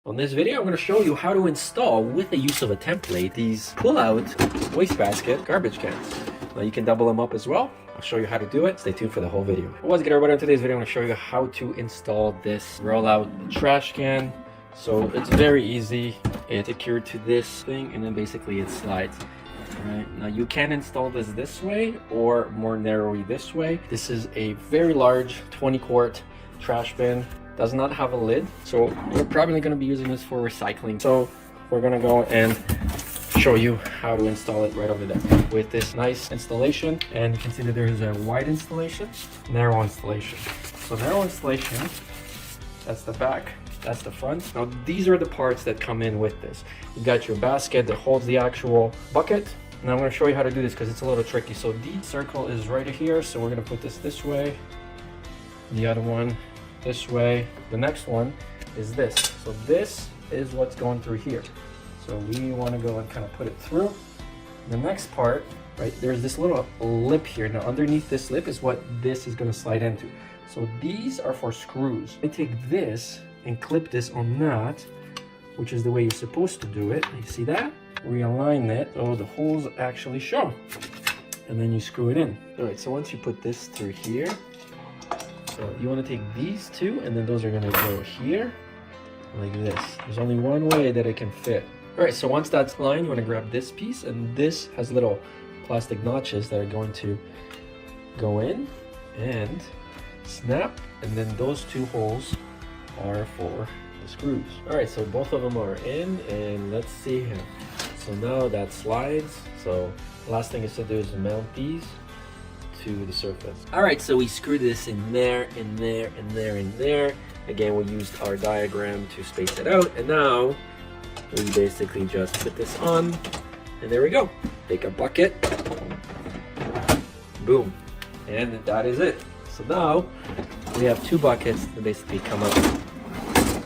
On this video, I'm going to show you how to install, with the use of a template, these pull-out wastebasket garbage cans. Now you can double them up as well. I'll show you how to do it. Stay tuned for the whole video. What's good, everybody? In today's video, I'm going to show you how to install this roll-out trash can. So it's very easy. It's secured to this thing, and then basically it slides. Right. Now you can install this way or more narrowly this way. This is a very large 20-quart trash bin. Does not have a lid, so we're probably going to be using this for recycling. So we're going to go and show you how to install it right over there with this nice installation. And you can see that there is a wide installation, narrow installation. So narrow installation, that's the back, that's the front. Now these are the parts that come in with this. You got your basket that holds the actual bucket. Now I'm going to show you how to do this because it's a little tricky. So the circle is right here, so we're going to put this way, the other one this way. The next one is this. So this is what's going through here. So we want to go and kind of put it through. The next part, right, there's this little lip here. Now underneath this lip is what this is going to slide into. So these are for screws. I take this and clip this on that, which is the way you're supposed to do it. You see that? Realign it so the holes actually show. And then you screw it in. All right, so once you put this through here, so you want to take these two, and then those are going to go here, like this. There's only one way that it can fit. All right, so once that's lined, you want to grab this piece, and this has little plastic notches that are going to go in and snap, and then those two holes are for the screws. All right, so both of them are in, and let's see here. So now that slides, so the last thing is to do is mount these to the surface. All right, so we screwed this in there, in there, in there, in there. Again, we used our diagram to space it out, and now we basically just put this on, and there we go. Take a bucket, boom, and that is it. So now we have two buckets that basically come up.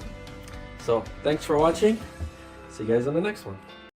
So thanks for watching. See you guys on the next one.